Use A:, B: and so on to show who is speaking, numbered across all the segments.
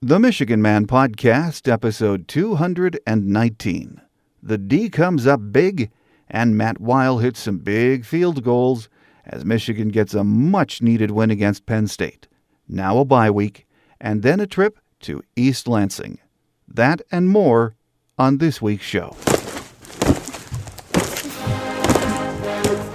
A: The Michigan Man Podcast, episode 219. The D comes up big, and Matt Weil hits some big field goals as Michigan gets a much-needed win against Penn State. Now a bye week, and then a trip to East Lansing. That and more on this week's show.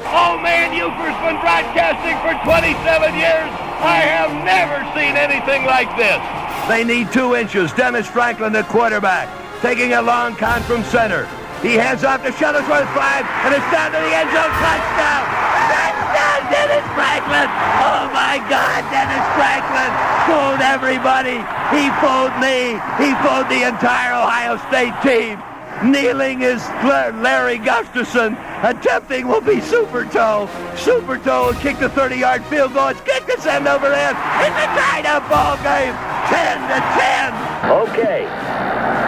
B: Oh man, Euchre's been broadcasting for 27 years. I have never seen anything like this. They need 2 inches. Dennis Franklin, the quarterback, taking a long count from center. He hands off to Shuttlesworth 5, and it's down to the end zone. Touchdown! Touchdown, Dennis Franklin! Oh my God, Dennis Franklin fooled everybody. He fooled me. He fooled the entire Ohio State team. Kneeling is Larry Gustafson. Attempting will be Super Toe. Super Toe will kick the 30-yard field goal. It's kicked to send over there. It's a tied-up ball game. 10-10. Okay.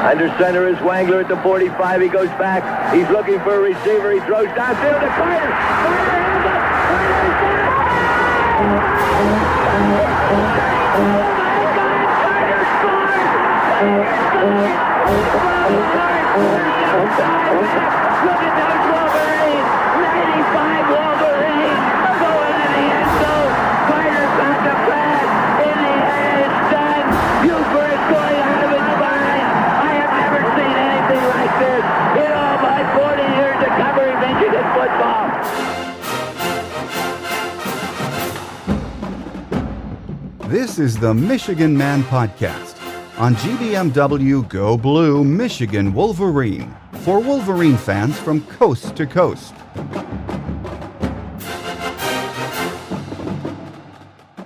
B: Under center is Wangler at the 45. He goes back. He's looking for a receiver. He throws downfield to Carter. Carter ends up. Carter's got it. Oh my God! Carter scores! Look at those Wolverines! 95 Wolverines going to the end zone. Carter's got the pass in the air. It's done. Buford is going out of his mind. I have never seen anything like this in all my 40 years of covering Michigan football.
A: This is the Michigan Man Podcast. On GBMW Go Blue Michigan Wolverine, for Wolverine fans from coast to coast.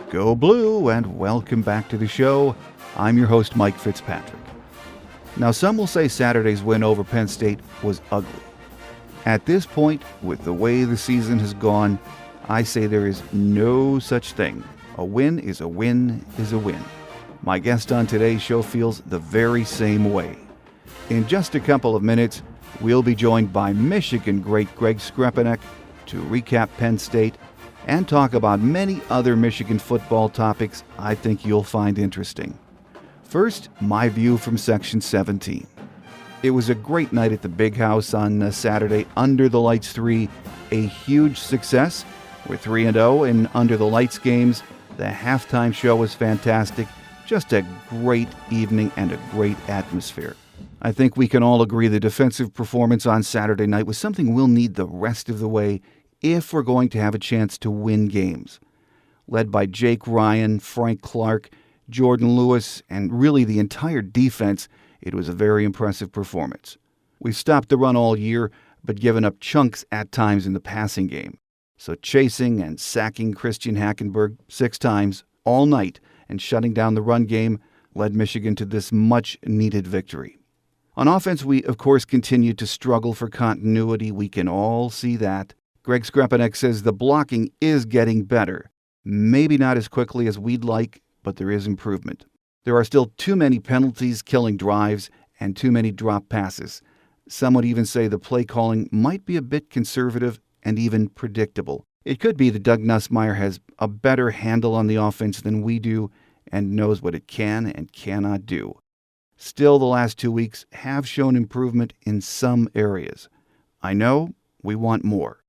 A: Go Blue, and welcome back to the show. I'm your host, Mike Fitzpatrick. Now, some will say Saturday's win over Penn State was ugly. At this point, with the way the season has gone, I say there is no such thing. A win is a win is a win. My guest on today's show feels the very same way. In just a couple of minutes, we'll be joined by Michigan great Greg Skrepenak to recap Penn State and talk about many other Michigan football topics I think you'll find interesting. First, my view from Section 17. It was a great night at the Big House on Saturday. Under the Lights 3, a huge success. We're 3-0 in Under the Lights games. The halftime show was fantastic. Just a great evening and a great atmosphere. I think we can all agree the defensive performance on Saturday night was something we'll need the rest of the way if we're going to have a chance to win games. Led by Jake Ryan, Frank Clark, Jordan Lewis, and really the entire defense, it was a very impressive performance. We've stopped the run all year, but given up chunks at times in the passing game. So chasing and sacking Christian Hackenberg 6 times all night and shutting down the run game led Michigan to this much-needed victory. On offense, we, of course, continued to struggle for continuity. We can all see that. Greg Skrepenak says the blocking is getting better. Maybe not as quickly as we'd like, but there is improvement. There are still too many penalties killing drives and too many drop passes. Some would even say the play calling might be a bit conservative and even predictable. It could be that Doug Nussmeier has a better handle on the offense than we do and knows what it can and cannot do. Still, the last 2 weeks have shown improvement in some areas. I know we want more,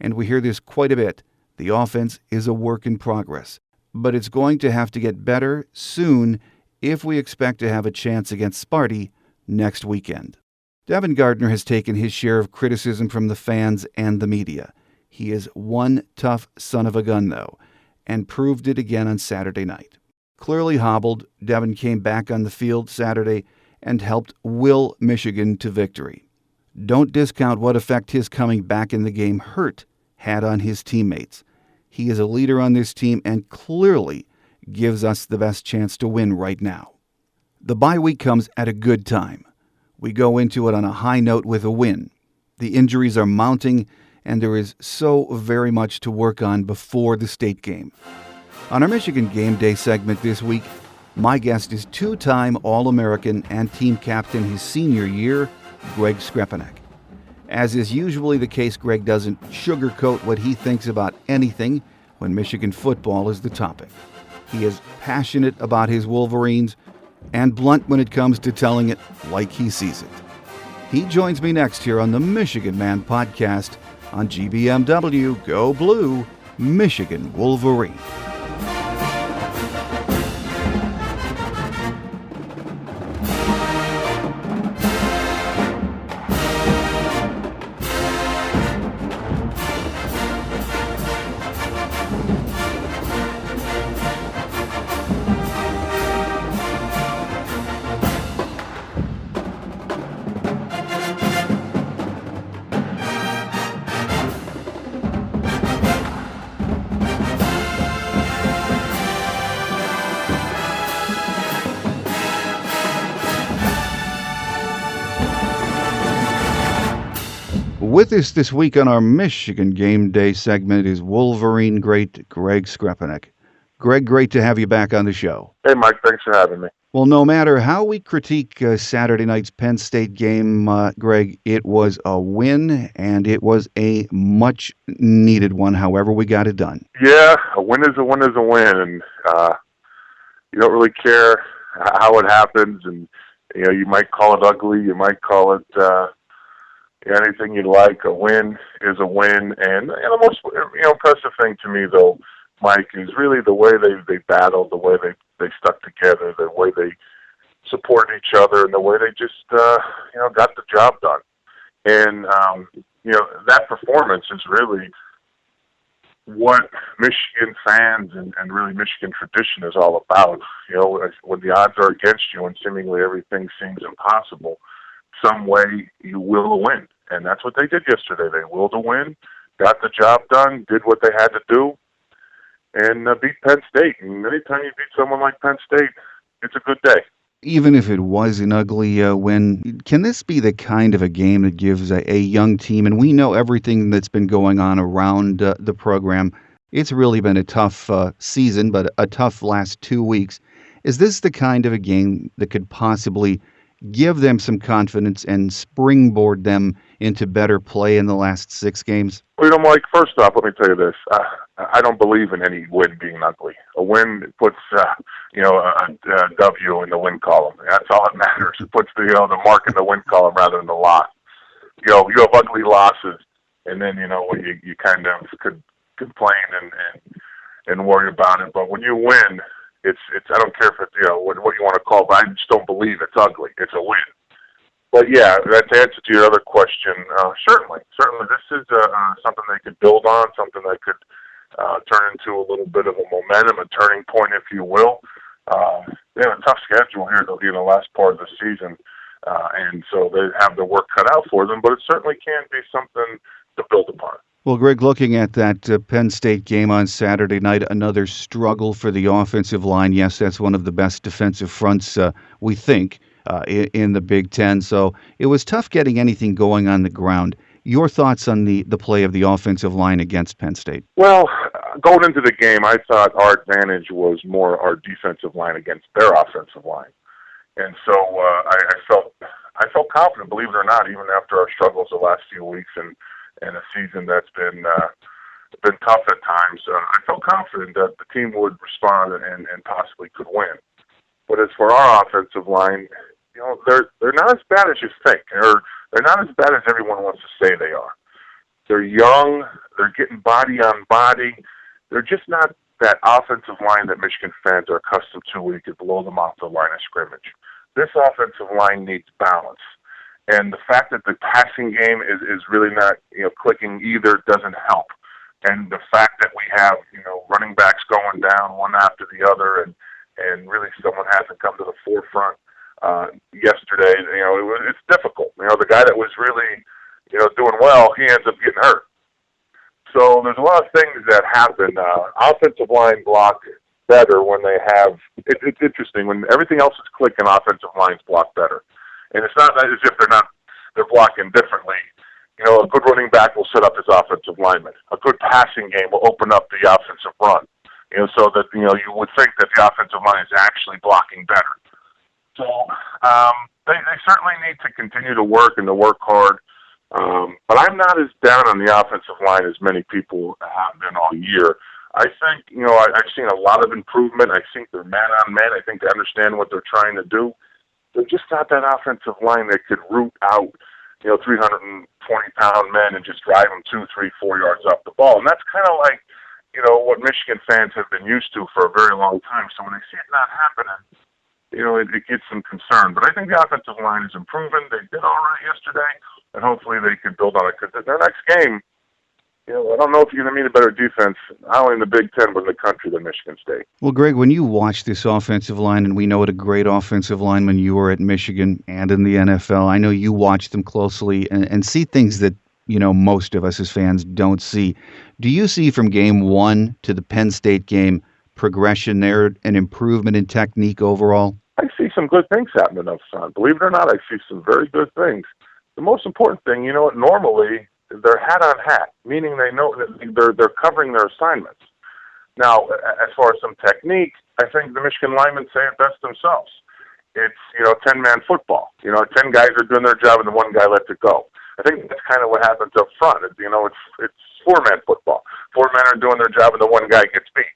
A: and we hear this quite a bit. The offense is a work in progress, but it's going to have to get better soon if we expect to have a chance against Sparty next weekend. Devin Gardner has taken his share of criticism from the fans and the media. He is one tough son of a gun, though, and proved it again on Saturday night. Clearly hobbled, Devin came back on the field Saturday and helped will Michigan to victory. Don't discount what effect his coming back in the game had on his teammates. He is a leader on this team and clearly gives us the best chance to win right now. The bye week comes at a good time. We go into it on a high note with a win. The injuries are mounting, and there is so very much to work on before the state game. On our Michigan Gameday segment this week, my guest is 2-time All-American and team captain his senior year, Greg Skrepenak. As is usually the case, Greg doesn't sugarcoat what he thinks about anything when Michigan football is the topic. He is passionate about his Wolverines, and blunt when it comes to telling it like he sees it. He joins me next here on the Michigan Man podcast on GBMW Go Blue, Michigan Wolverine. With us this week on our Michigan Game Day segment is Wolverine great Greg Skrepenak. Greg, great to have you back on the show.
C: Hey, Mike, thanks for having me.
A: Well, no matter how we critique Saturday night's Penn State game, Greg, it was a win, and it was a much-needed one, however we got it done.
C: Yeah, a win is a win is a win, and you don't really care how it happens, and you might call it ugly, you might call it anything you like. A win is a win, and the most impressive thing to me, though, Mike, is really the way they battled, the way they stuck together, the way they supported each other, and the way they just got the job done. And that performance is really what Michigan fans and really Michigan tradition is all about. When the odds are against you and seemingly everything seems impossible, some way you will win. And that's what they did yesterday. They willed a win, got the job done, did what they had to do, and beat Penn State. And anytime you beat someone like Penn State, it's a good day.
A: Even if it was an ugly win, can this be the kind of a game that gives a young team, and we know everything that's been going on around the program, it's really been a tough season, but a tough last 2 weeks. Is this the kind of a game that could possibly give them some confidence and springboard them into better play in the last 6 games?
C: Well, Mike, first off, let me tell you this. I don't believe in any win being ugly. A win puts, a W in the win column. That's all that matters. It puts the mark in the win column rather than the loss. You have ugly losses, and then, you kind of could complain and worry about it. But when you win, it's I don't care if it's, what you want to call it, but I just don't believe it's ugly. It's a win. But yeah, that's the answer to your other question. Certainly, this is something they could build on, something that could turn into a little bit of a momentum, a turning point, if you will. They have a tough schedule here in the last part of the season, and so they have their work cut out for them. But it certainly can be something to build upon.
A: Well, Greg, looking at that Penn State game on Saturday night, another struggle for the offensive line. Yes, that's one of the best defensive fronts, we think, in the Big Ten. So it was tough getting anything going on the ground. Your thoughts on the play of the offensive line against Penn State? Well,
C: going into the game, I thought our advantage was more our defensive line against their offensive line. And so I felt confident, believe it or not, even after our struggles the last few weeks and a season that's been tough at times. I felt confident that the team would respond and possibly could win. But as for our offensive line, they're not as bad as you think, or they're not as bad as everyone wants to say they are. They're young. They're getting body on body. They're just not that offensive line that Michigan fans are accustomed to, where you could blow them off the line of scrimmage. This offensive line needs balance. And the fact that the passing game is really not clicking either doesn't help. And the fact that we have running backs going down one after the other, and really someone hasn't come to the forefront yesterday. It's difficult. The guy that was really doing well, he ends up getting hurt. So there's a lot of things that happen. Offensive line block better when they have. It's interesting when everything else is clicking. Offensive lines block better. And it's not as if they're blocking differently. A good running back will set up his offensive lineman. A good passing game will open up the offensive run. So that you would think that the offensive line is actually blocking better. So they certainly need to continue to work and to work hard. But I'm not as down on the offensive line as many people have been all year. I think, I've seen a lot of improvement. I think they're man-on-man. I think they understand what they're trying to do. They're just not that offensive line that could root out, 320-pound men and just drive them 2, 3, 4 yards off the ball. And that's kind of like, what Michigan fans have been used to for a very long time. So when they see it not happening, it gets them concerned. But I think the offensive line is improving. They did all right yesterday, and hopefully they can build on it. Because their next game, I don't know if you're going to meet a better defense, not only in the Big Ten, but in the country than Michigan State.
A: Well, Greg, when you watch this offensive line, and we know what a great offensive lineman you were at Michigan and in the NFL, I know you watch them closely and see things that, most of us as fans don't see. Do you see from game 1 to the Penn State game progression there, an improvement in technique overall?
C: I see some good things happening up front. Believe it or not, I see some very good things. The most important thing, normally they're hat on hat, meaning they know that they're covering their assignments. Now, as far as some technique, I think the Michigan linemen say it best themselves. It's, 10-man football. 10 guys are doing their job and the one guy lets it go. I think that's kind of what happens up front. It's 4-man football. 4 men are doing their job and the one guy gets beat.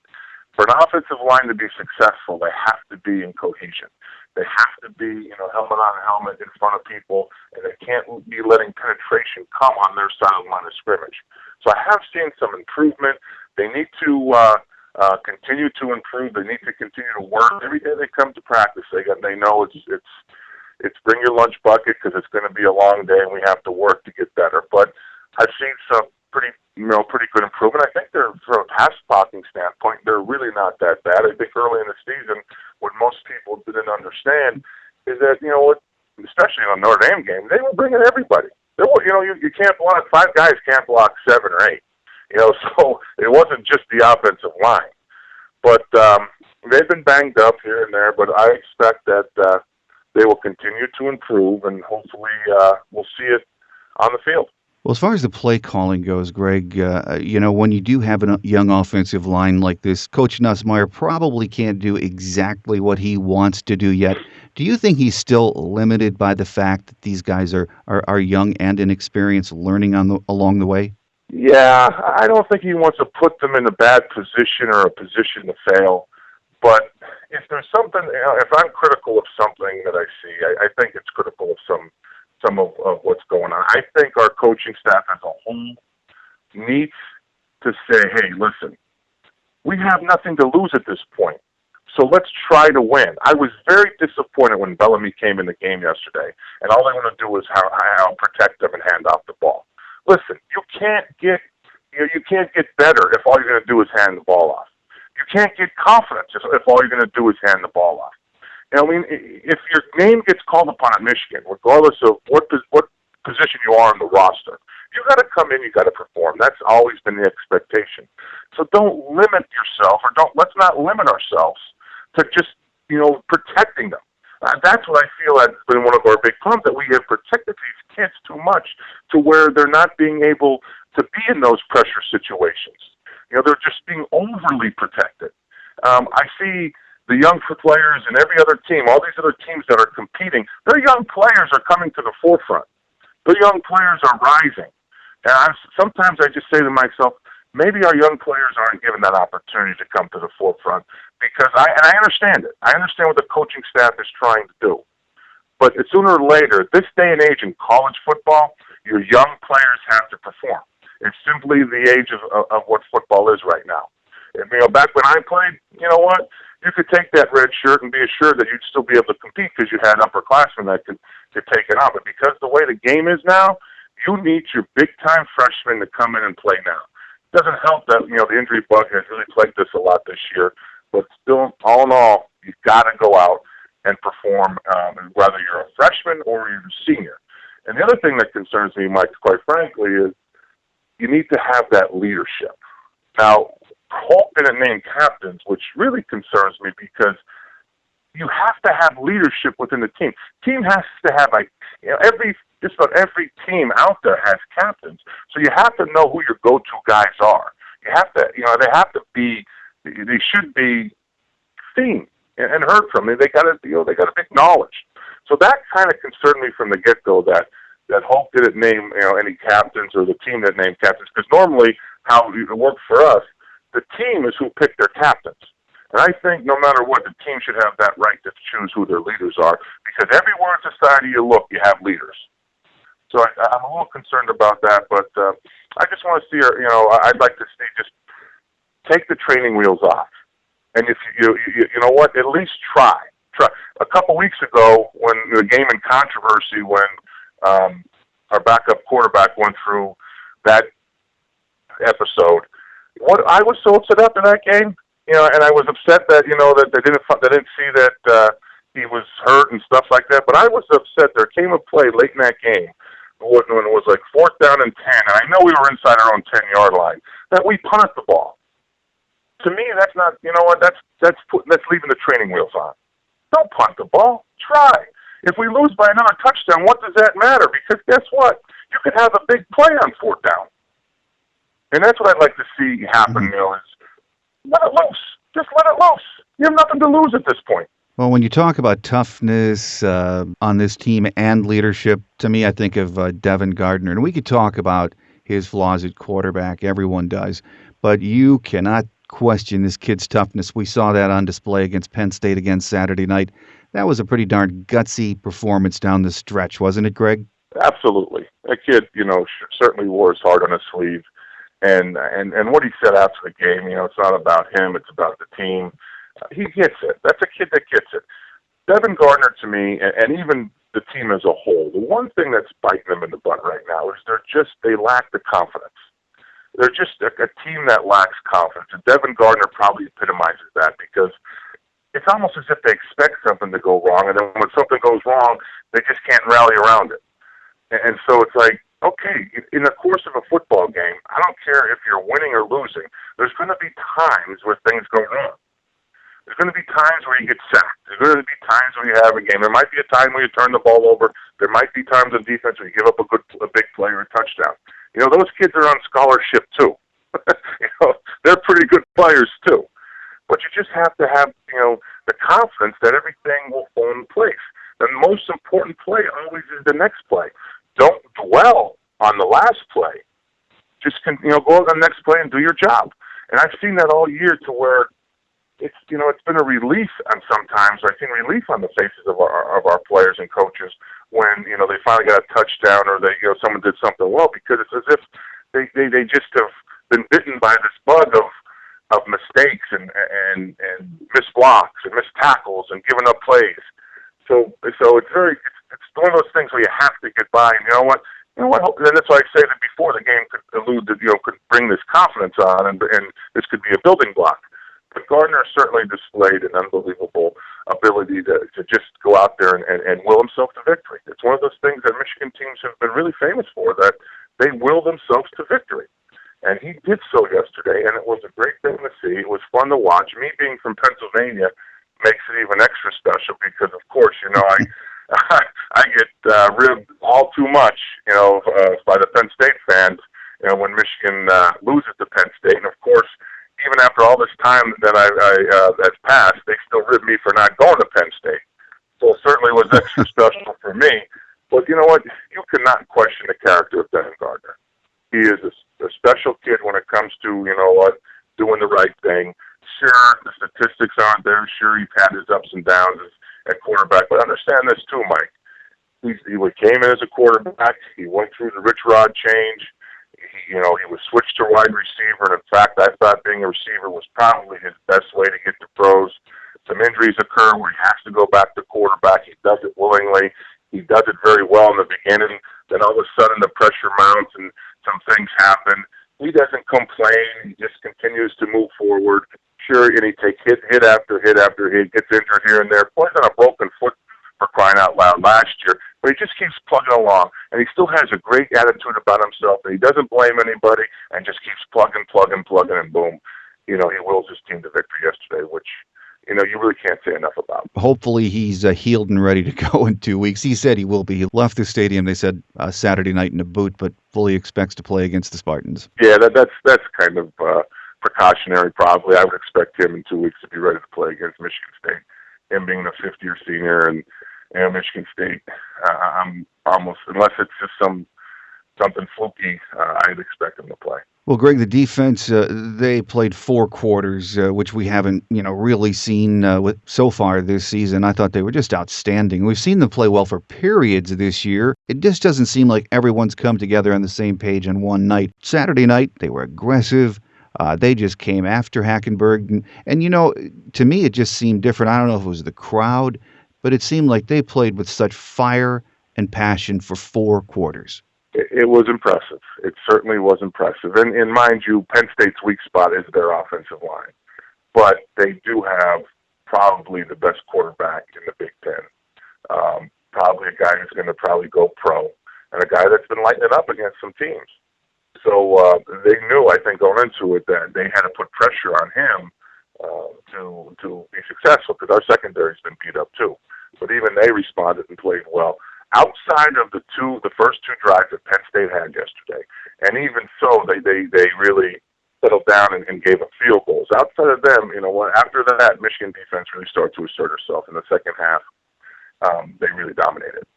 C: For an offensive line to be successful, they have to be in cohesion. They have to be, helmet on helmet in front of people, and they can't be letting penetration come on their side of the line of scrimmage. So I have seen some improvement. They need to continue to improve. They need to continue to work. Every day they come to practice, they know it's bring your lunch bucket because it's going to be a long day and we have to work to get better. But I've seen some pretty good improvement. I think they're, from a pass blocking standpoint, they're really not that bad. I think early in the season, what most people didn't understand is that, especially in the Notre Dame game, they were bringing everybody. There were, you can't block, 5 guys can't block 7 or 8. So it wasn't just the offensive line. But they've been banged up here and there, but I expect that they will continue to improve, and hopefully we'll see it on the field.
A: Well, as far as the play calling goes, Greg, when you do have a young offensive line like this, Coach Nussmeier probably can't do exactly what he wants to do yet. Do you think he's still limited by the fact that these guys are young and inexperienced, learning along the way?
C: Yeah, I don't think he wants to put them in a bad position or a position to fail. But if there's something, if I'm critical of something that I see, I think it's critical of some of what's going on. I think our coaching staff as a whole needs to say, hey, listen, we have nothing to lose at this point, so let's try to win. I was very disappointed when Bellamy came in the game yesterday, and all they want to do is how protect them and hand off the ball. Listen, you can't get better if all you're going to do is hand the ball off. You can't get confidence if all you're going to do is hand the ball off. If your name gets called upon at Michigan, regardless of what position you are on the roster, you got to come in, you got to perform. That's always been the expectation. So don't limit yourself, let's not limit ourselves to just, protecting them. That's what I feel has been one of our big problems, that we have protected these kids too much to where they're not being able to be in those pressure situations. They're just being overly protected. I see the young players and every other team, all these other teams that are competing, their young players are coming to the forefront. Their young players are rising. And sometimes I just say to myself, maybe our young players aren't given that opportunity to come to the forefront, because I understand it. I understand what the coaching staff is trying to do. But sooner or later, this day and age in college football, your young players have to perform. It's simply the age of what football is right now. And, back when I played, you know what? You could take that red shirt and be assured that you'd still be able to compete because you had upperclassmen that could take it on. But because the way the game is now, you need your big-time freshmen to come in and play now. It doesn't help that, the injury bug has really plagued us a lot this year. But still, all in all, you've got to go out and perform, whether you're a freshman or you're a senior. And the other thing that concerns me, Mike, quite frankly, is you need to have that leadership. Now, Holt didn't name captains, which really concerns me, because you have to have leadership within the team. Team has to have, just about every team out there has captains. So you have to know who your go-to guys are. You have to, they should be seen and heard from. They got to be acknowledged. So that kind of concerned me from the get-go that Holt didn't name any captains, or the team that named captains, because normally how it worked for us, The team is who picked their captains. And I think no matter what, the team should have that right to choose who their leaders are, because everywhere in society you look, you have leaders. So I'm a little concerned about that, but I just want to see her, I'd like to see just take the training wheels off. And if you know what, at least try. A couple weeks ago, when the game in controversy, when our backup quarterback went through that episode, what I was so upset after that game, and I was upset that that they didn't see that he was hurt and stuff like that. But I was upset. There came a play late in that game when it was like 4th down and 10, and I know we were inside our own 10-yard line, that we punted the ball. To me, that's not. That's leaving the training wheels on. Don't punt the ball. Try. If we lose by another touchdown, what does that matter? Because guess what? You could have a big play on 4th down. And that's what I'd like to see happen, is let it loose. Just let it loose. You have nothing to lose at this point.
A: Well, when you talk about toughness on this team and leadership, to me, I think of Devin Gardner. And we could talk about his flaws at quarterback. Everyone does. But you cannot question this kid's toughness. We saw that on display against Penn State again Saturday night. That was a pretty darn gutsy performance down the stretch, wasn't it, Greg?
C: Absolutely. That kid, certainly wore his heart on his sleeve. And what he said after the game, it's not about him, it's about the team. He gets it. That's a kid that gets it. Devin Gardner, to me, and even the team as a whole, the one thing that's biting them in the butt right now is they lack the confidence. They're just a team that lacks confidence. And Devin Gardner probably epitomizes that, because it's almost as if they expect something to go wrong, and then when something goes wrong, they just can't rally around it. And so it's like, okay, in the course of a football game, I don't care if you're winning or losing, there's going to be times where things go wrong. There's going to be times where you get sacked. There's going to be times where you have a game. There might be a time where you turn the ball over. There might be times on defense where you give up a big play or a touchdown. Those kids are on scholarship too. They're pretty good players too. But you just have to have, the confidence that everything will fall in place. The most important play always is the next play. Don't dwell on the last play. Just go on the next play and do your job. And I've seen that all year, to where it's been a relief, and sometimes I've seen relief on the faces of our players and coaches when they finally got a touchdown, or someone did something well, because it's as if they just have been bitten by this bug of mistakes and missed blocks and missed tackles and giving up plays. So it's one of those things where you have to get by. And you know what? And that's why I say that before the game could could bring this confidence on, and this could be a building block. But Gardner certainly displayed an unbelievable ability to just go out there and will himself to victory. It's one of those things that Michigan teams have been really famous for, that they will themselves to victory. And he did so yesterday, and it was a great thing to see. It was fun to watch. Me being from Pennsylvania makes it even extra special, because, of course, I get ribbed all too much, by the Penn State fans, when Michigan loses to Penn State. And, of course, even after all this time that that's passed, they still rib me for not going to Penn State. So it certainly was extra special for me. But you know what? You cannot question the character of Devin Gardner. He is a special kid when it comes to, doing the right thing. Sure, the statistics aren't there. Sure, he's had his ups and downs at quarterback. But understand this too, Mike. He came in as a quarterback. He went through the Rich Rod change. He was switched to wide receiver, and in fact, I thought being a receiver was probably his best way to get to pros. Some injuries occur where he has to go back to quarterback. He does it willingly. He does it very well in the beginning. Then all of a sudden, the pressure mounts and some things happen. He doesn't complain. He just continues to move forward. Sure, and he takes hit after hit after hit, gets injured here and there. Plays on a broken foot, for crying out loud, last year. But he just keeps plugging along, and he still has a great attitude about himself, and he doesn't blame anybody, and just keeps plugging, and boom. He wills his team to victory yesterday, which, you really can't say enough about.
A: Hopefully he's healed and ready to go in 2 weeks. He said he will be. He left the stadium, they said, Saturday night in a boot, but fully expects to play against the Spartans.
C: Yeah, that's kind of precautionary, probably. I would expect him in 2 weeks to be ready to play against Michigan State. Him being a fifth-year senior, and Michigan State, I'm almost, unless it's just some something fluky, I'd expect them to play.
A: Well, Greg, the defense, they played 4 quarters, which we haven't, really seen so far this season. I thought they were just outstanding. We've seen them play well for periods this year. It just doesn't seem like everyone's come together on the same page on one night. Saturday night, they were aggressive. They just came after Hackenberg. And, to me, it just seemed different. I don't know if it was the crowd, but it seemed like they played with such fire and passion for 4 quarters.
C: It was impressive. It certainly was impressive. And mind you, Penn State's weak spot is their offensive line. But they do have probably the best quarterback in the Big Ten. Probably a guy who's going to probably go pro, and a guy that's been lighting it up against some teams. So they knew, I think, going into it that they had to put pressure on him to be successful, because our secondary's been beat up too. But even they responded and played well. Outside of the first 2 drives that Penn State had yesterday, and even so, they really settled down and gave up field goals. Outside of them, after that, Michigan defense really started to assert herself in the second half. They really dominated,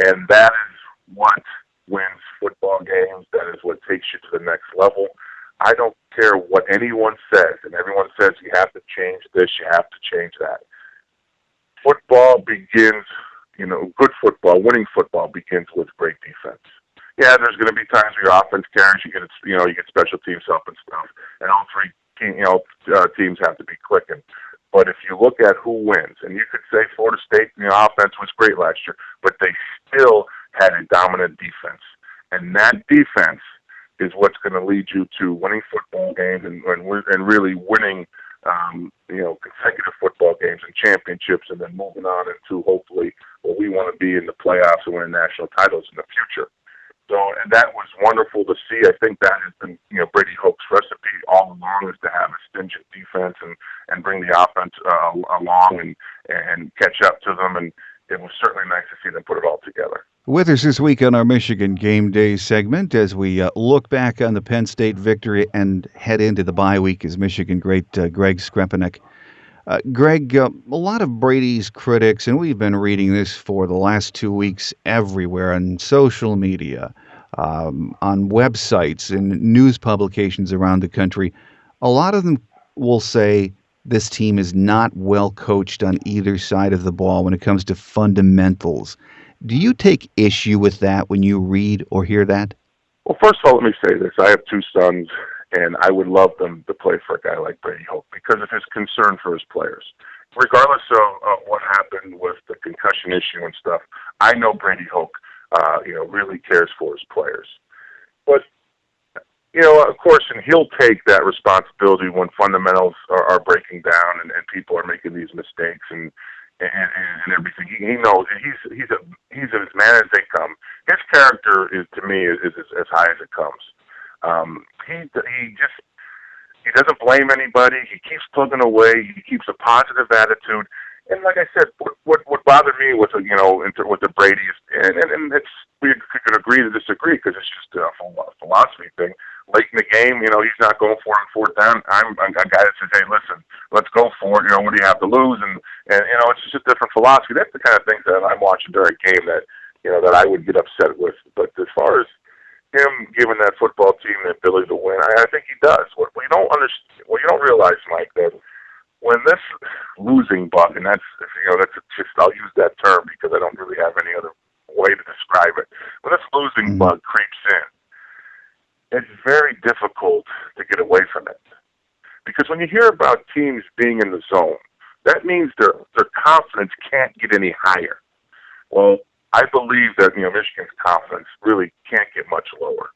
C: and that is what wins football games. That is what takes you to the next level. I don't care what anyone says, and everyone says you have to change this, you have to change that. Football begins. Good football, winning football begins with great defense. Yeah, there's going to be times where your offense carries, you get special teams help and stuff, and all 3 teams have to be clicking. But if you look at who wins, and you could say Florida State, offense was great last year, but they still had a dominant defense, and that defense is what's going to lead you to winning football games and really winning. Consecutive football games and championships, and then moving on into hopefully what we want to be in the playoffs and winning national titles in the future. So, and that was wonderful to see. I think that has been, Brady Hoke's recipe all along, is to have a stringent defense and bring the offense along and catch up to them. And it was certainly nice to see them put it all together.
A: With us this week on our Michigan Game Day segment, as we look back on the Penn State victory and head into the bye week, is Michigan great Greg Skrepenak. Greg, a lot of Brady's critics, and we've been reading this for the last 2 weeks everywhere on social media, on websites and news publications around the country, a lot of them will say this team is not well coached on either side of the ball when it comes to fundamentals. Do you take issue with that when you read or hear that?
C: Well, first of all, let me say this. I have 2 sons, and I would love them to play for a guy like Brady Hoke because of his concern for his players. Regardless of what happened with the concussion issue and stuff, I know Brady Hoke, really cares for his players. But, of course, and he'll take that responsibility when fundamentals are breaking down and people are making these mistakes and everything. He knows he's as man as they come. His character is, to me, is as high as it comes. He doesn't blame anybody. He keeps plugging away. He keeps a positive attitude. And like I said, what bothered me with the Brady's, and it's, we could agree to disagree because it's just a philosophy thing. Late in the game, he's not going for it on 4th down. I'm a guy that says, hey, listen, let's go for it. What do you have to lose? And it's just a different philosophy. That's the kind of things that I'm watching during a game that I would get upset with. But as far as him giving that football team the ability to win, I think he does. What you don't realize, Mike, that when this losing bug, and that's just, I'll use that term because I don't really have any other way to describe it. When this losing bug creeps in, it's very difficult to get away from it. Because when you hear about teams being in the zone, that means their confidence can't get any higher. Well, I believe that Michigan's confidence really can't get much lower.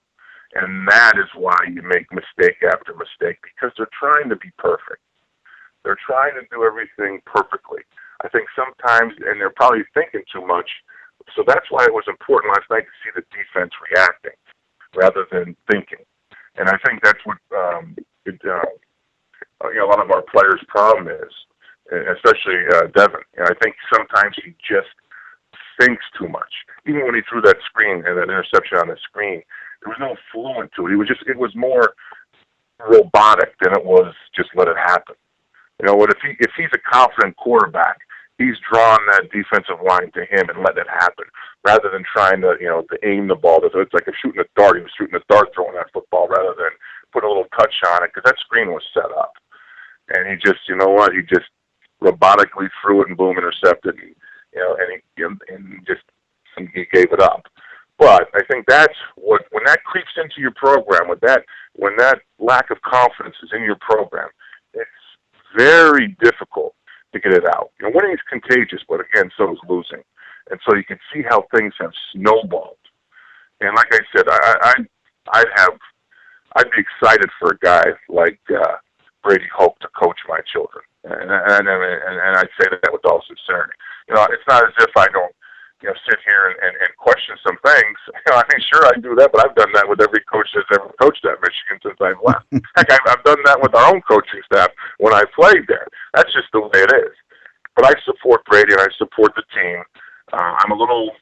C: And that is why you make mistake after mistake, because they're trying to be perfect. They're trying to do everything perfectly. I think sometimes, and they're probably thinking too much. So that's why it was important last night to see the defense reacting rather than thinking. And I think that's what a lot of our players' problem is, especially Devin. And I think sometimes he just thinks too much. Even when he threw that screen and that interception on the screen, there was no fluent to it. It was more robotic than it was just let it happen. If he's a confident quarterback, he's drawn that defensive line to him and letting it happen, rather than trying to, to aim the ball. It's like shooting a dart. He was shooting a dart throwing that football rather than put a little touch on it, because that screen was set up. And he just, he just robotically threw it and boom, intercepted, and he gave it up. But I think that's when that creeps into your program, when that lack of confidence is in your program, it's very difficult to get it out. Winning is contagious, but again, so is losing. And so you can see how things have snowballed. And like I said, I'd be excited for a guy like Brady Hoke to coach my children, and I say that with all sincerity. It's not as if I don't, sit here and question some things. Sure I do that, but I've done that with every coach that's ever coached at Michigan since I've left. Heck, I've done that with our own coaching staff when I played there. That's just the way it is. But I support Brady and I support the team. I'm a little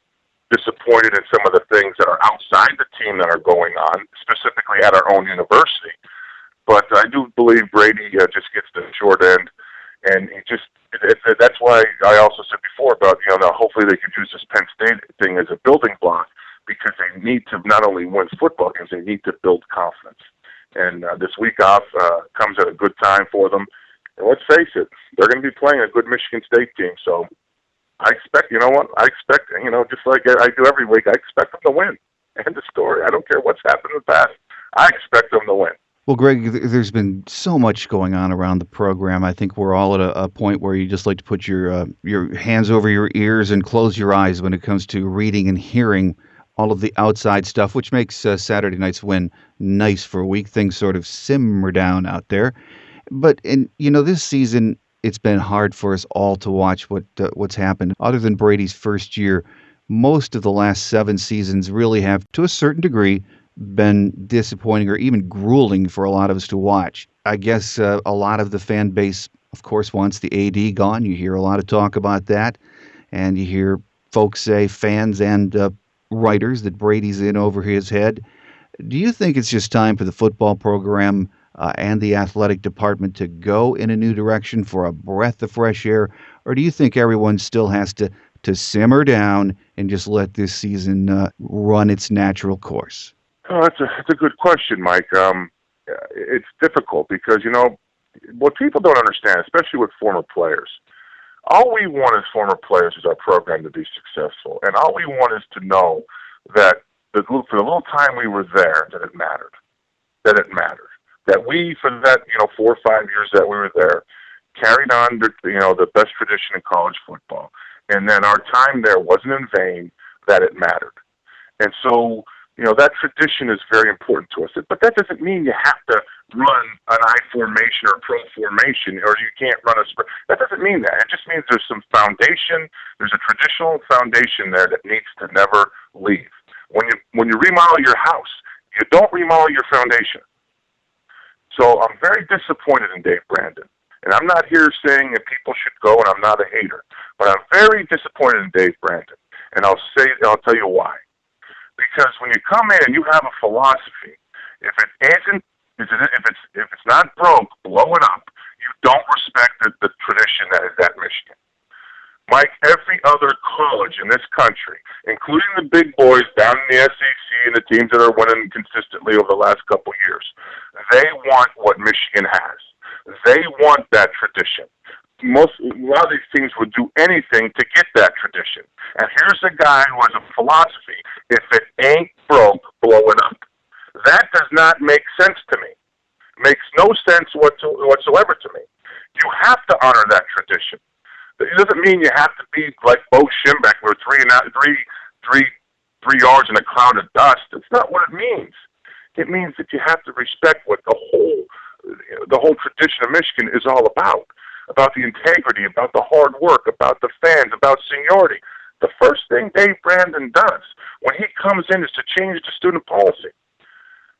C: disappointed in some of the things that are outside the team that are going on, specifically at our own university. But I do believe Brady just gets the short end, and that's why I also said before about, now hopefully they could use this Penn State thing as a building block, because they need to not only win football games, they need to build confidence. And this week off comes at a good time for them. And let's face it, they're going to be playing a good Michigan State team, so I expect, just like I do every week, I expect them to win. End of story. I don't care what's happened in the past. I expect them to win.
A: Well, Greg, there's been so much going on around the program. I think we're all at a point where you just like to put your hands over your ears and close your eyes when it comes to reading and hearing all of the outside stuff, which makes Saturday night's win nice for a week. Things sort of simmer down out there. But this season, it's been hard for us all to watch what's happened. Other than Brady's first year, most of the last 7 seasons really have, to a certain degree, been disappointing or even grueling for a lot of us to watch. I guess a lot of the fan base, of course, wants the AD gone. You hear a lot of talk about that, and you hear folks say, fans and writers, that Brady's in over his head. Do you think it's just time for the football program and the athletic department to go in a new direction for a breath of fresh air, or do you think everyone still has to simmer down and just let this season run its natural course?
C: Oh, that's a good question, Mike. It's difficult because, what people don't understand, especially with former players, all we want as former players is our program to be successful. And all we want is to know that for the little time we were there, that it mattered. That we, for that, 4 or 5 years that we were there, carried on the best tradition in college football. And then our time there wasn't in vain, that it mattered. And so, that tradition is very important to us. But that doesn't mean you have to run an I formation or pro formation, or you can't run a sprint. That doesn't mean that. It just means there's some foundation. There's a traditional foundation there that needs to never leave. When you remodel your house, you don't remodel your foundation. So I'm very disappointed in Dave Brandon. And I'm not here saying that people should go, and I'm not a hater. But I'm very disappointed in Dave Brandon. And I'll tell you why. Because when you come in and you have a philosophy, if it's not broke, blow it up. You don't respect the tradition that is at Michigan. Mike, every other college in this country, including the big boys down in the SEC and the teams that are winning consistently over the last couple of years, they want what Michigan has. They want that tradition. A lot of these teams would do anything to get that tradition. And here's a guy who has a philosophy: if it ain't broke, blow it up. That does not make sense to me. It makes no sense whatsoever to me. You have to honor that tradition. It doesn't mean you have to be like Bo Schimbeck, where 3 yards in a cloud of dust. It's not what it means. It means that you have to respect what the whole tradition of Michigan is all about the integrity, about the hard work, about the fans, about seniority. The first thing Dave Brandon does when he comes in is to change the student policy.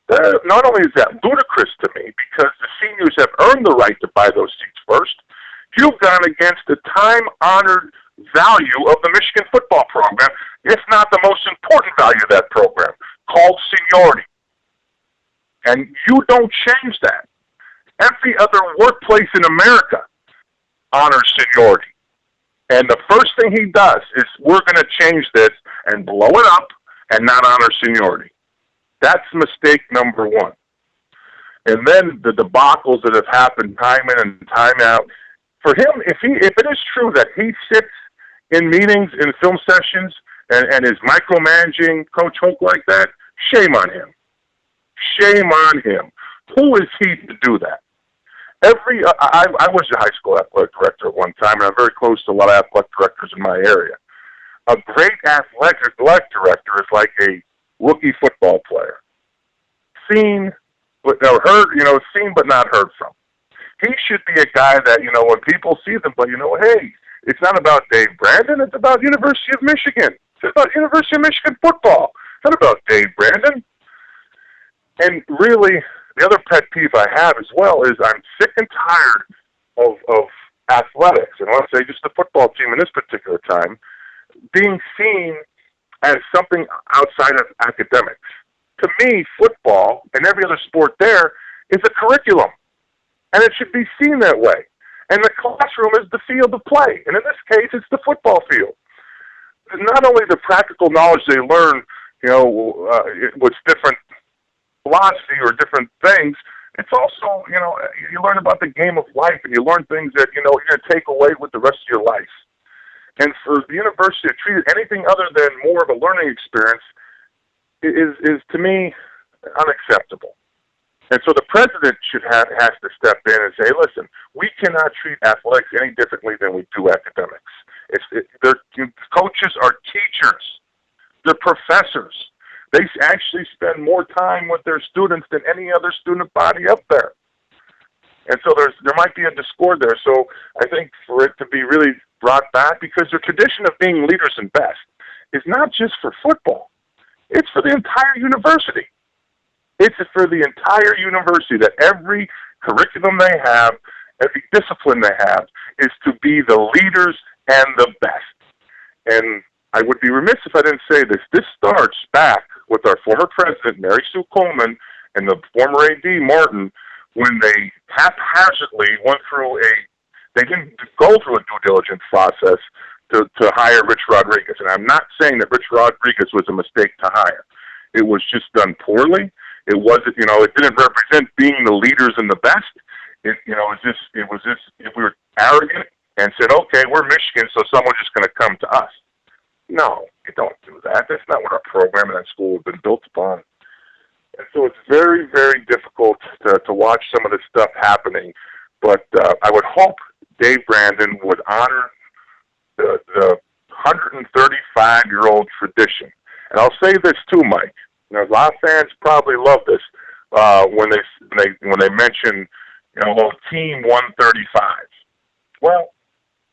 C: Not only is that ludicrous to me, because the seniors have earned the right to buy those seats first, you've gone against the time-honored value of the Michigan football program, if not the most important value of that program, called seniority. And you don't change that. Every other workplace in America honors seniority. And the first thing he does is, we're going to change this and blow it up and not honor seniority. That's mistake number one. And then the debacles that have happened time in and time out. For him, if it is true that he sits in meetings, in film sessions, and is micromanaging Coach Hoke like that, shame on him. Shame on him. Who is he to do that? I was a high school athletic director at one time, and I'm very close to a lot of athletic directors in my area. A great athletic director is like a rookie football player. Seen but not heard from. He should be a guy that, when people see them, but hey, it's not about Dave Brandon, it's about University of Michigan. It's about University of Michigan football. It's not about Dave Brandon. And really, the other pet peeve I have as well is I'm sick and tired of athletics, and let's say just the football team in this particular time, being seen as something outside of academics. To me, football and every other sport there is a curriculum, and it should be seen that way. And the classroom is the field of play, and in this case, it's the football field. Not only the practical knowledge they learn, with different philosophy or different things, it's also, you learn about the game of life, and you learn things that, you're going to take away with the rest of your life. And for the university to treat it anything other than more of a learning experience is to me, unacceptable. And so the president has to step in and say, listen, we cannot treat athletics any differently than we do academics. Coaches are teachers. They're professors. They actually spend more time with their students than any other student body up there. And so there might be a discord there. So I think for it to be really brought back, because the tradition of being leaders and best is not just for football. It's for the entire university. It's for the entire university, that every curriculum they have, every discipline they have, is to be the leaders and the best. And I would be remiss if I didn't say this. This starts back with our former president, Mary Sue Coleman, and the former AD, Martin, when they haphazardly they didn't go through a due diligence process to hire Rich Rodriguez. And I'm not saying that Rich Rodriguez was a mistake to hire. It was just done poorly. It wasn't, it didn't represent being the leaders and the best. It was just, if we were arrogant and said, okay, we're Michigan, so someone's just going to come to us. No, you don't do that. That's not what our program and that school have been built upon. And so it's very, very difficult to watch some of this stuff happening. But I would hope Dave Brandon would honor the 135-year-old tradition. And I'll say this too, Mike. A lot of fans probably love this when they mention, Team 135. Well,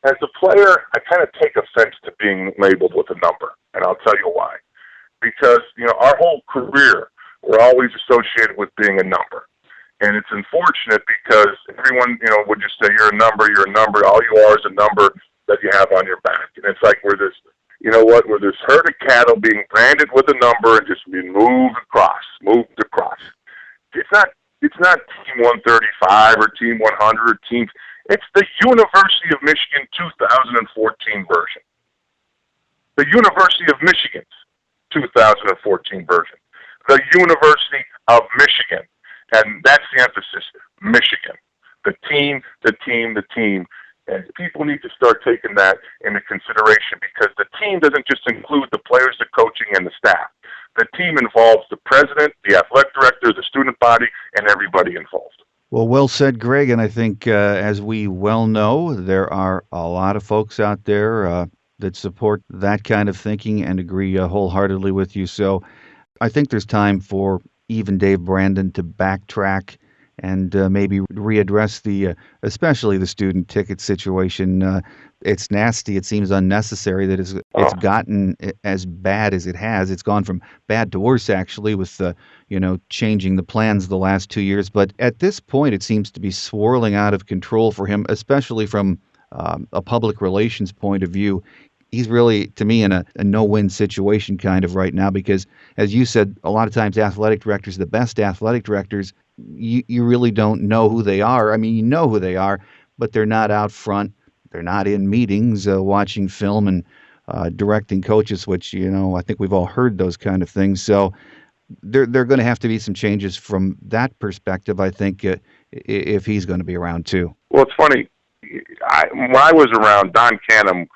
C: as a player, I kind of take offense to being labeled with a number, and I'll tell you why. Because, our whole career, we're always associated with being a number. And it's unfortunate because everyone, would just say, you're a number, all you are is a number that you have on your back. And it's like we're this herd of cattle being branded with a number and just being moved across. It's not Team 135 or Team 100 or Team. It's the University of Michigan 2014 version. The University of Michigan's 2014 version. The University of Michigan. And that's the emphasis, Michigan. The team. And people need to start taking that into consideration, because the team doesn't just include the players, the coaching, and the staff. The team involves the president, the athletic director, the student body, and everybody involved.
A: Well said, Greg. And I think, as we well know, there are a lot of folks out there that support that kind of thinking and agree wholeheartedly with you. So I think there's time for even Dave Brandon to backtrack and maybe readdress especially the student ticket situation. It's nasty. It seems unnecessary that it's gotten as bad as it has. It's gone from bad to worse, actually, with changing the plans the last 2 years. But at this point, it seems to be swirling out of control for him, especially from a public relations point of view. He's really, to me, in a no-win situation kind of right now, because, as you said, a lot of times athletic directors, the best athletic directors, you really don't know who they are. I mean, you know who they are, but they're not out front. They're not in meetings watching film and directing coaches, which, I think we've all heard those kind of things. So there going to have to be some changes from that perspective, I think, if he's going to be around too.
C: Well, it's funny. When I was around, Don Canham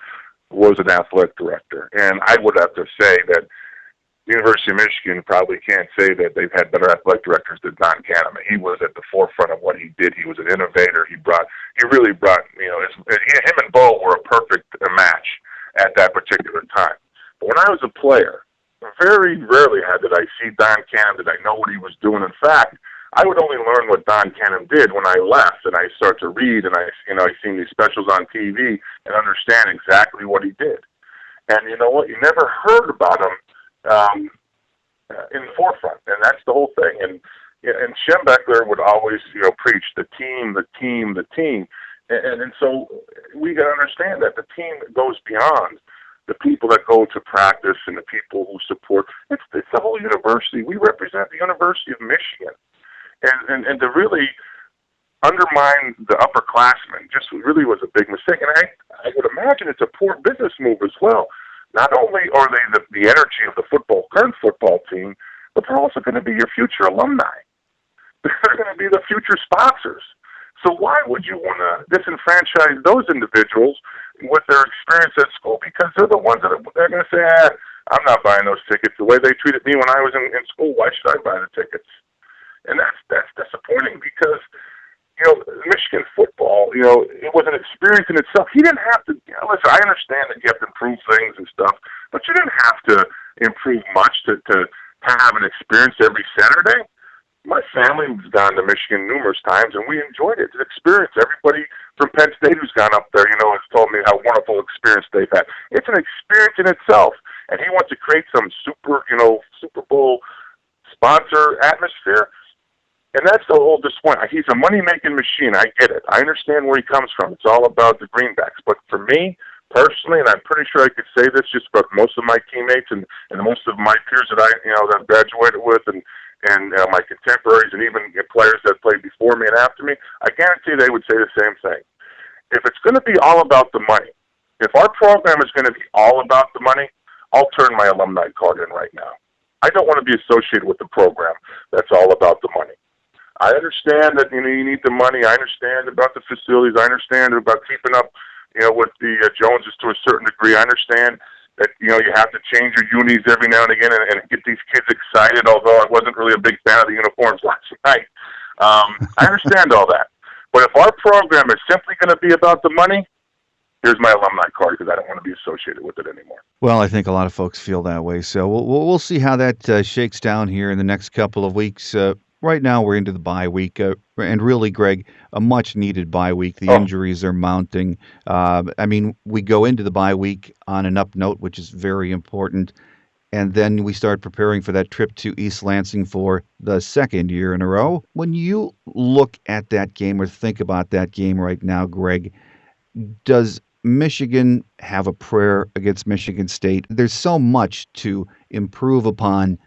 C: was an athletic director, and I would have to say that the University of Michigan probably can't say that they've had better athletic directors than Don Canham. He was at the forefront of what he did. He was an innovator. He really brought, him and Bo were a perfect match at that particular time. But when I was a player, very rarely did I see Don Canham, did I know what he was doing. In fact, I would only learn what Don Canham did when I left and I start to read and I seen these specials on TV and understand exactly what he did. And you know what? You never heard about him in the forefront, and that's the whole thing. And Schembechler would always, preach the team, and so we got to understand that the team goes beyond the people that go to practice and the people who support. It's the whole university. We represent the University of Michigan, and to really undermine the upperclassmen just really was a big mistake. And I would imagine it's a poor business move as well. Not only are they the energy of the current football team, but they're also going to be your future alumni. They're going to be the future sponsors. So why would you want to disenfranchise those individuals with their experience at school? Because they're the ones that they're going to say, I'm not buying those tickets. The way they treated me when I was in school, why should I buy the tickets? And that's disappointing because, Michigan football, it was an experience in itself. He didn't have to, listen, I understand that you have to improve things and stuff, but you didn't have to improve much to have an experience every Saturday. My family has gone to Michigan numerous times, and we enjoyed it. It's an experience. Everybody from Penn State who's gone up there, has told me how wonderful experience they've had. It's an experience in itself, and he wants to create some Super Bowl sponsor atmosphere. And that's the whole disappointment. He's a money-making machine. I get it. I understand where he comes from. It's all about the greenbacks. But for me, personally, and I'm pretty sure I could say this just about most of my teammates and most of my peers that that I've graduated with and my contemporaries and even players that played before me and after me, I guarantee they would say the same thing. If it's going to be all about the money, if our program is going to be all about the money, I'll turn my alumni card in right now. I don't want to be associated with the program that's all about the money. I understand that you need the money. I understand about the facilities. I understand about keeping up, with the Joneses to a certain degree. I understand that you have to change your unis every now and again and get these kids excited. Although I wasn't really a big fan of the uniforms last night. I understand all that. But if our program is simply going to be about the money, here's my alumni card because I don't want to be associated with it anymore.
A: Well, I think a lot of folks feel that way. So we'll see how that shakes down here in the next couple of weeks. Right now, we're into the bye week, and really, Greg, a much-needed bye week. The injuries are mounting. We go into the bye week on an up note, which is very important, and then we start preparing for that trip to East Lansing for the second year in a row. When you look at that game or think about that game right now, Greg, does Michigan have a prayer against Michigan State? There's so much to improve upon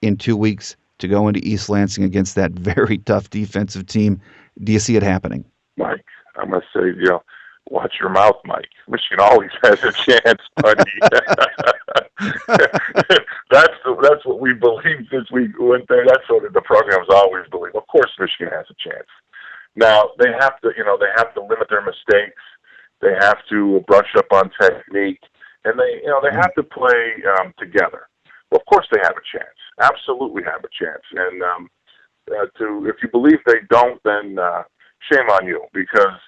A: in 2 weeks to go into East Lansing against that very tough defensive team. Do you see it happening?
C: Mike, I must say, watch your mouth, Mike. Michigan always has a chance, buddy. That's what we believe since we went there. That's what the program's always believed. Of course, Michigan has a chance. Now they have to limit their mistakes. They have to brush up on technique, and they have to play together. Well, of course, they have a chance. Absolutely have a chance. And if you believe they don't, then shame on you, because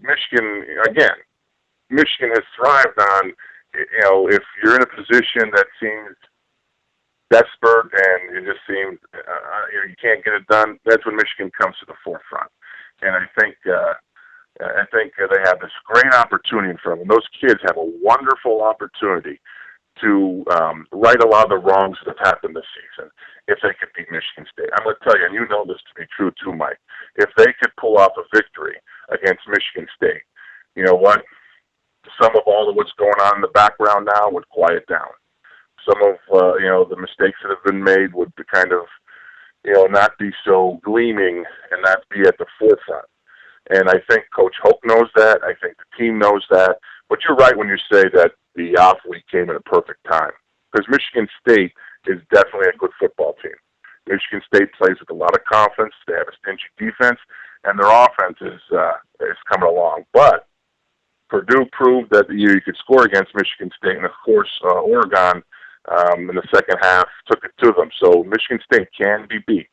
C: Michigan has thrived on, if you're in a position that seems desperate and it just seems you can't get it done, that's when Michigan comes to the forefront. And I think they have this great opportunity in front of them. Those kids have a wonderful opportunity to right a lot of the wrongs that have happened this season if they could beat Michigan State. I'm going to tell you, and you know this to be true too, Mike, if they could pull off a victory against Michigan State, you know what? Some of all of what's going on in the background now would quiet down. Some of the mistakes that have been made would be kind of not be so gleaming and not be at the forefront. And I think Coach Hoke knows that. I think the team knows that. But you're right when you say that the off week came at a perfect time, because Michigan State is definitely a good football team. Michigan State plays with a lot of confidence. They have a stingy defense, and their offense is coming along. But Purdue proved that you could score against Michigan State, and of course Oregon in the second half took it to them. So Michigan State can be beat,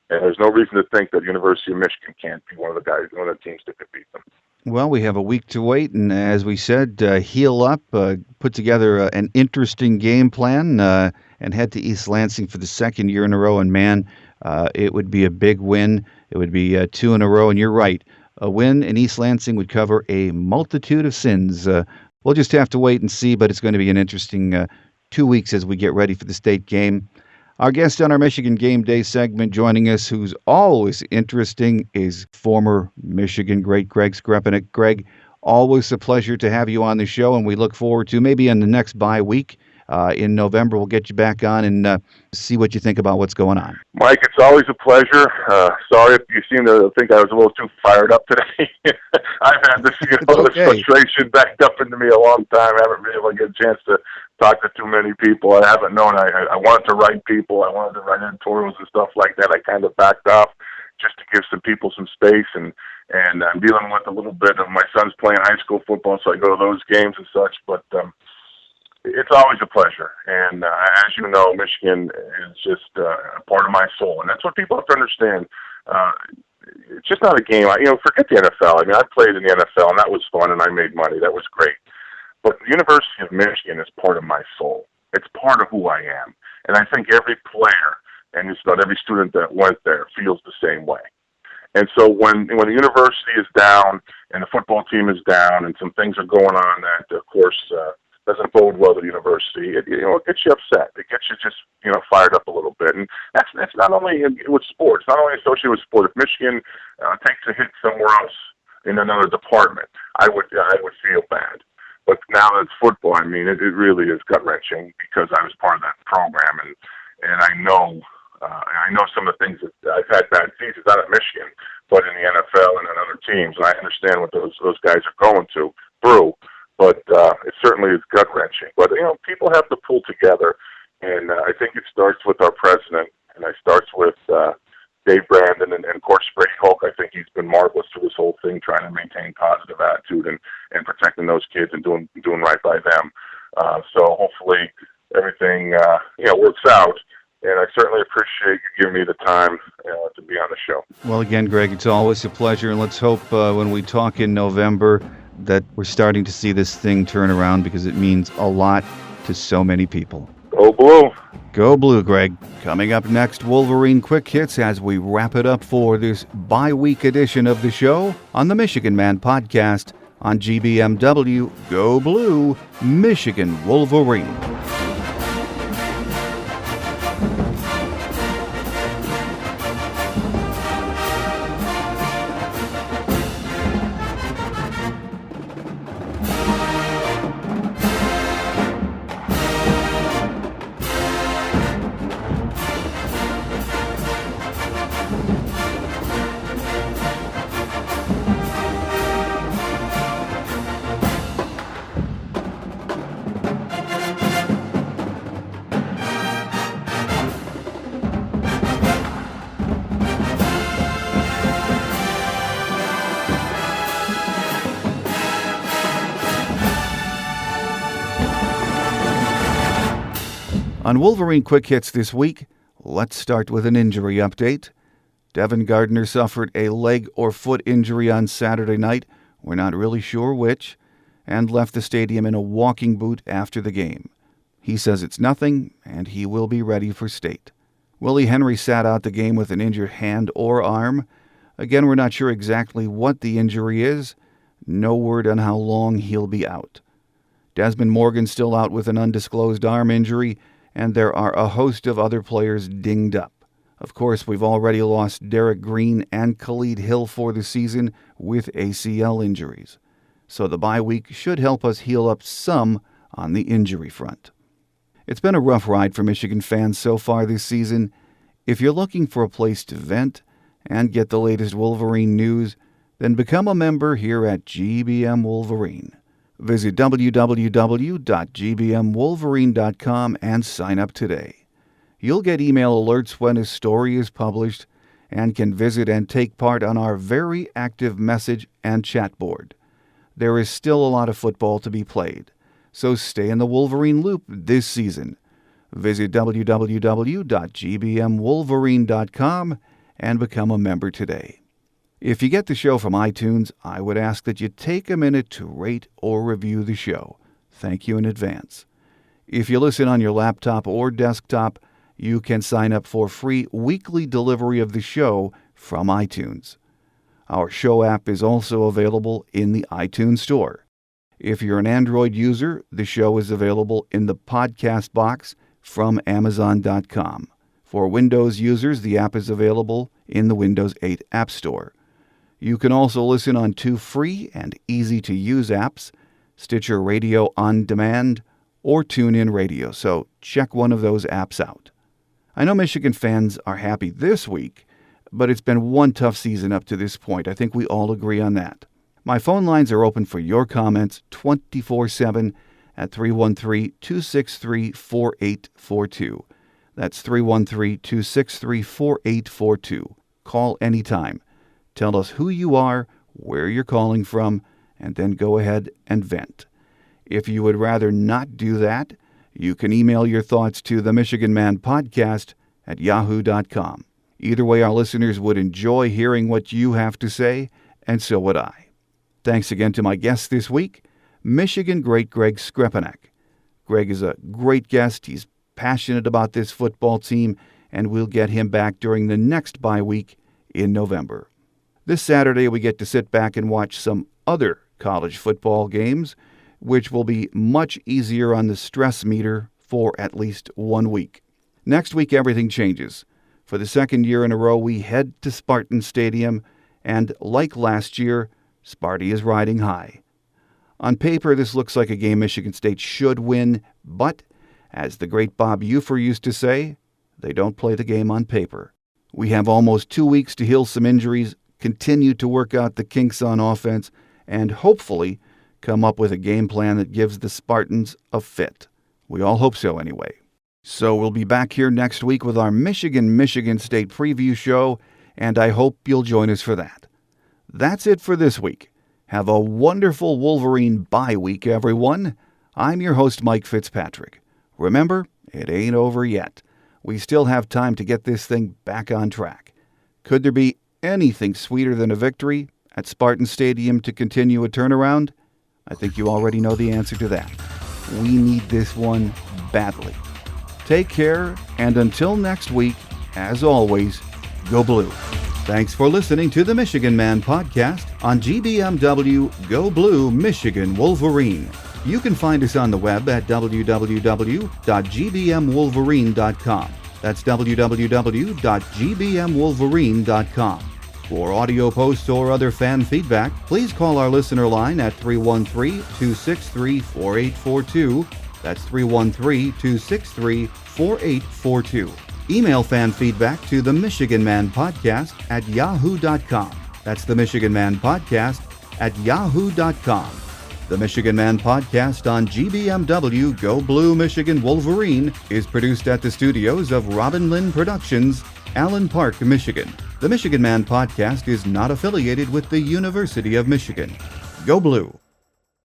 C: and there's no reason to think that University of Michigan can't be one of the teams that could beat them.
A: Well, we have a week to wait, and as we said, heal up, put together an interesting game plan, and head to East Lansing for the second year in a row. And man, it would be a big win. It would be 2 in a row, and you're right. A win in East Lansing would cover a multitude of sins. We'll just have to wait and see, but it's going to be an interesting 2 weeks as we get ready for the state game. Our guest on our Michigan Game Day segment joining us, who's always interesting, is former Michigan great Greg Skrepenak. Greg, always a pleasure to have you on the show, and we look forward to maybe in the next bye week in November, we'll get you back on and see what you think about what's going on.
C: Mike, it's always a pleasure. Sorry if you seem to think I was a little too fired up today. I've had this, this frustration backed up into me a long time. I haven't been able to get a chance to talk to too many people. I haven't known. I wanted to write people. I wanted to write editorials and stuff like that. I kind of backed off just to give some people some space, and I'm dealing with a little bit of my son's playing high school football, so I go to those games and such, but it's always a pleasure. And as you know, Michigan is just a part of my soul, and that's what people have to understand. It's just not a game. Forget the NFL. I mean, I played in the NFL, and that was fun, and I made money. That was great. But the University of Michigan is part of my soul. It's part of who I am. And I think every player and just about every student that went there feels the same way. And so when the university is down and the football team is down and some things are going on that, of course, doesn't bode well to the university, it gets you upset. It gets you just, fired up a little bit. And that's not only with sports, not only associated with sport. If Michigan takes a hit somewhere else in another department, I would feel bad. But now that it's football, I mean, it really is gut-wrenching because I was part of that program, and I know some of the things that I've had bad seasons out at Michigan, but in the NFL and in other teams, and I understand what those guys are going through. But it certainly is gut-wrenching. But people have to pull together, and I think it starts with our president, and it starts with Dave Brandon, and of course Brady Hoke. I think he's been marvelous through this whole thing, trying to maintain positive attitude and protecting those kids and doing right by them. So hopefully everything works out. And I certainly appreciate you giving me the time to be on the show.
A: Well, again, Greg, it's always a pleasure, and let's hope when we talk in November that we're starting to see this thing turn around, because it means a lot to so many people.
C: Go Blue!
A: Go Blue, Greg. Coming up next, Wolverine Quick Hits as we wrap it up for this bye-week edition of the show on the Michigan Man Podcast on GBMW. Go Blue, Michigan Wolverine. On Wolverine Quick Hits this week, let's start with an injury update. Devin Gardner suffered a leg or foot injury on Saturday night, we're not really sure which, and left the stadium in a walking boot after the game. He says it's nothing, and he will be ready for state. Willie Henry sat out the game with an injured hand or arm. Again, we're not sure exactly what the injury is. No word on how long he'll be out. Desmond Morgan still out with an undisclosed arm injury, and there are a host of other players dinged up. Of course, we've already lost Derek Green and Khalid Hill for the season with ACL injuries. So the bye week should help us heal up some on the injury front. It's been a rough ride for Michigan fans so far this season. If you're looking for a place to vent and get the latest Wolverine news, then become a member here at GBM Wolverine. Visit www.gbmwolverine.com and sign up today. You'll get email alerts when a story is published and can visit and take part on our very active message and chat board. There is still a lot of football to be played, so stay in the Wolverine loop this season. Visit www.gbmwolverine.com and become a member today. If you get the show from iTunes, I would ask that you take a minute to rate or review the show. Thank you in advance. If you listen on your laptop or desktop, you can sign up for free weekly delivery of the show from iTunes. Our show app is also available in the iTunes Store. If you're an Android user, the show is available in the podcast box from Amazon.com. For Windows users, the app is available in the Windows 8 App Store. You can also listen on two free and easy-to-use apps, Stitcher Radio On Demand or TuneIn Radio, so check one of those apps out. I know Michigan fans are happy this week, but it's been one tough season up to this point. I think we all agree on that. My phone lines are open for your comments 24/7 at 313-263-4842. That's 313-263-4842. Call anytime. Tell us who you are, where you're calling from, and then go ahead and vent. If you would rather not do that, you can email your thoughts to the Michigan Man Podcast at yahoo.com. Either way, our listeners would enjoy hearing what you have to say, and so would I. Thanks again to my guest this week, Michigan great Greg Skrepenak. Greg is a great guest. He's passionate about this football team, and we'll get him back during the next bye week in November. This Saturday, we get to sit back and watch some other college football games, which will be much easier on the stress meter for at least 1 week. Next week, everything changes. For the second year in a row, we head to Spartan Stadium, and like last year, Sparty is riding high. On paper, this looks like a game Michigan State should win, but as the great Bob Ufer used to say, they don't play the game on paper. We have almost 2 weeks to heal some injuries, continue to work out the kinks on offense, and hopefully come up with a game plan that gives the Spartans a fit. We all hope so anyway. So we'll be back here next week with our Michigan State preview show, and I hope you'll join us for that. That's it for this week. Have a wonderful Wolverine bye week, everyone. I'm your host, Mike Fitzpatrick. Remember, it ain't over yet. We still have time to get this thing back on track. Could there be anything sweeter than a victory at Spartan Stadium to continue a turnaround? I think you already know the answer to that. We need this one badly. Take care, and until next week, as always, go blue. Thanks for listening to the Michigan Man Podcast on GBMW Go Blue Michigan Wolverine. You can find us on the web at www.gbmwolverine.com. That's www.gbmwolverine.com. For audio posts or other fan feedback, please call our listener line at 313-263-4842. That's 313-263-4842. Email fan feedback to the Michigan Man Podcast at yahoo.com. That's the Michigan Man Podcast at yahoo.com. The Michigan Man Podcast on GBMW Go Blue Michigan Wolverine is produced at the studios of Robin Lynn Productions, Allen Park, Michigan. The Michigan Man Podcast is not affiliated with the University of Michigan. Go Blue!